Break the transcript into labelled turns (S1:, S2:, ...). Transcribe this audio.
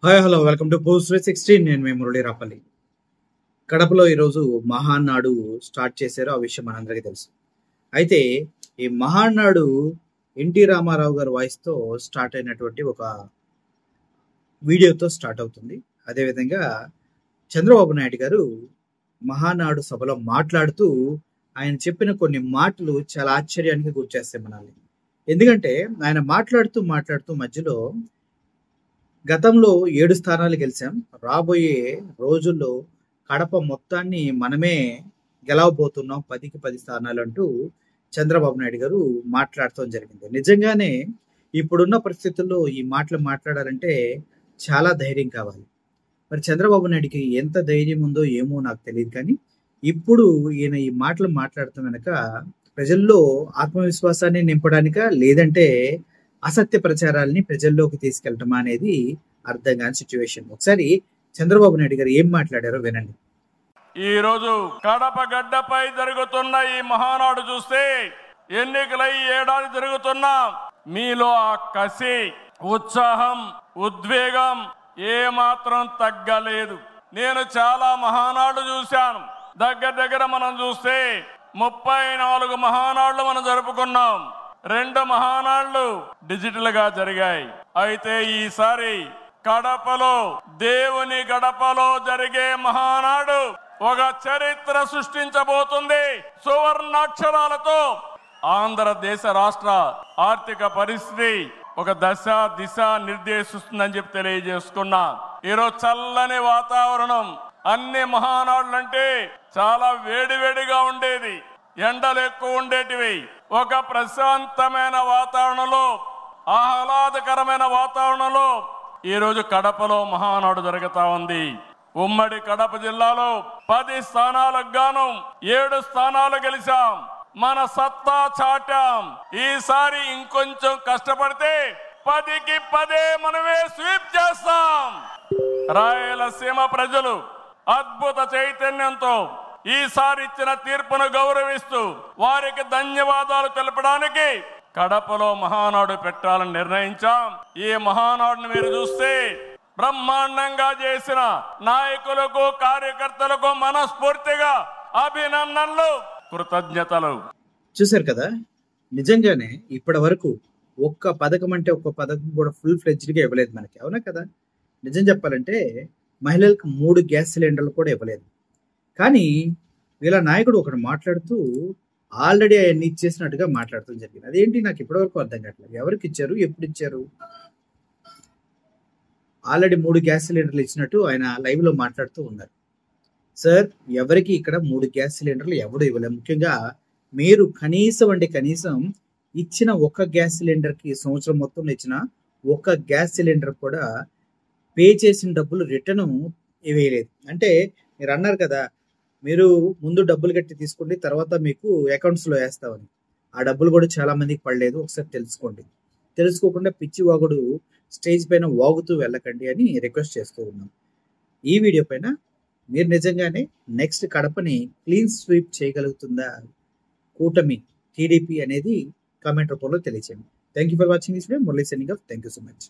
S1: Hi hello welcome to post 16. నేను మీ మురళీ రాపల్లి. కడపలో ఈరోజు మహానాడు స్టార్ట్ చేశారు. ఆ విషయం మనందరికీ తెలుసు. అయితే ఈ మహానాడు ఎన్టీ రామారావు గారి వాయిస్తో స్టార్ట్ అయినటువంటి ఒక వీడియోతో స్టార్ట్ అవుతుంది. అదేవిధంగా చంద్రబాబు నాయుడు గారు మహానాడు సభలో మాట్లాడుతూ ఆయన చెప్పిన కొన్ని మాటలు చాలా ఆశ్చర్యానికి గురిచేస్తాయి మనల్ని. ఎందుకంటే ఆయన మాట్లాడుతూ మధ్యలో గతంలో 7 స్థానాలు గెలిచాం, రాబోయే రోజుల్లో కడప మొత్తాన్ని మనమే గెలవబోతున్నాం, 10కి 10 స్థానాలు అంటూ చంద్రబాబు నాయుడు గారు మాట్లాడటం జరిగింది. నిజంగానే ఇప్పుడున్న పరిస్థితుల్లో ఈ మాటలు మాట్లాడాలంటే చాలా ధైర్యం కావాలి. మరి చంద్రబాబు నాయుడికి ఎంత ధైర్యం ఉందో ఏమో నాకు తెలియదు, కానీ ఇప్పుడు ఈయన ఈ మాటలు మాట్లాడటం వెనక ప్రజల్లో ఆత్మవిశ్వాసాన్ని నింపడానిక, లేదంటే అసత్య ప్రచారాలని ప్రజల్లోకి తీసుకెళ్లటం అనేది అర్థం కాని సిచ్యువేషన్. ఒకసారి చంద్రబాబు నాయుడు గారు ఏం మాట్లాడారో వినండి.
S2: ఈ రోజు కడప గడ్డపై జరుగుతున్న ఈ మహానాడు చూస్తే ఎన్నికలై ఏడాది జరుగుతున్నా మీలో ఆ కసి, ఉత్సాహం, ఉద్వేగం ఏ మాత్రం తగ్గలేదు. నేను చాలా మహానాడు చూశాను. దగ్గర మనం చూస్తే 34 మహానాడులు మనం జరుపుకున్నాం. 2 మహానాడులు డిజిటల్ గా జరిగాయి. అయితే ఈసారి కడపలో, దేవుని గడపలో జరిగే మహానాడు ఒక చరిత్ర సృష్టించబోతుంది. సువర్ణాక్షరాలతో ఆంధ్రదేశ రాష్ట్ర ఆర్థిక పరిస్థితి ఒక దిశ నిర్దేశిస్తుందని చెప్పి తెలియజేసుకున్నా. ఈరోజు చల్లని వాతావరణం. అన్ని మహానాడులంటే చాలా వేడివేడిగా ఉండేది, ఎండలు ఎక్కువ ఉండేటివి. ఒక ప్రశాంతమైన వాతావరణంలో, ఆహ్లాదకరమైన వాతావరణంలో ఈరోజు కడపలో మహానాడు జరుగుతా ఉంది. ఉమ్మడి కడప జిల్లాలో 10 స్థానాలకు గాను 7 స్థానాలు గెలిచాం. మన సత్తా చాటాం. ఈసారి ఇంకొంచెం కష్టపడితే 10కి 10 మనమే స్వీప్ చేస్తాం. రాయలసీమ ప్రజలు అద్భుత చైతన్యంతో ఈసారి ఇచ్చిన తీర్పును గౌరవిస్తూ వారికి ధన్యవాదాలు తెలపడానికి కడపలో మహానాడు పెట్టాలని నిర్ణయించాం. ఈ మహానాడును మీరు చూస్తే బ్రహ్మాండంగా చేసిన నాయకులకు, కార్యకర్తలకు మనస్ఫూర్తిగా అభినందనలు, కృతజ్ఞతలు.
S1: చూశారు కదా, నిజంగానే ఇప్పటి వరకు ఒక్క పథకం కూడా ఫుల్ ఫ్లెడ్జ్డ్గా ఇవ్వలేదు మనకి, అవునా కదా? నిజం చెప్పాలంటే మహిళలకు 3 గ్యాస్ సిలిండర్లు కూడా ఇవ్వలేదు. కానీ వీళ్ళ నాయకుడు ఒకడు మాట్లాడుతూ ఆల్రెడీ ఆయన్ని ఇచ్చేసినట్టుగా మాట్లాడటం జరిగింది. అదేంటి నాకు ఇప్పటివరకు అర్థం కావట్లేదు. ఎవరికి ఇచ్చారు, ఎప్పుడు ఇచ్చారు? ఆల్రెడీ 3 గ్యాస్ సిలిండర్లు ఇచ్చినట్టు ఆయన లైవ్ లో మాట్లాడుతూ ఉన్నారు. సార్, ఎవరికి ఇక్కడ 3 గ్యాస్ సిలిండర్లు ఎవడు ఇవ్వలేదు. ముఖ్యంగా మీరు కనీసం ఇచ్చిన ఒక గ్యాస్ సిలిండర్ కి, సంవత్సరం మొత్తంలో ఇచ్చిన ఒక గ్యాస్ సిలిండర్ కూడా పే చేసిన డబ్బులు రిటర్న్ వేయలేదు. అంటే మీరు అన్నారు కదా, మీరు ముందు డబ్బులు కట్టి తీసుకోండి, తర్వాత మీకు అకౌంట్స్లో వేస్తామని. ఆ డబ్బులు కూడా చాలా మందికి పడలేదు. ఒకసారి తెలుసుకోండి. తెలుసుకోకుండా పిచ్చి వాగుడు స్టేజ్ పైన వాగుతూ వెళ్ళకండి అని రిక్వెస్ట్ చేస్తూ ఉన్నాం. ఈ వీడియో పైన మీరు నిజంగానే నెక్స్ట్ కడపని క్లీన్ స్వీప్ చేయగలుగుతుందా కూటమి, టీడీపీ అనేది కామెంట్ రూపంలో తెలియచేయండి. Thank you for watching this video. Murali signing off. Thank you so much.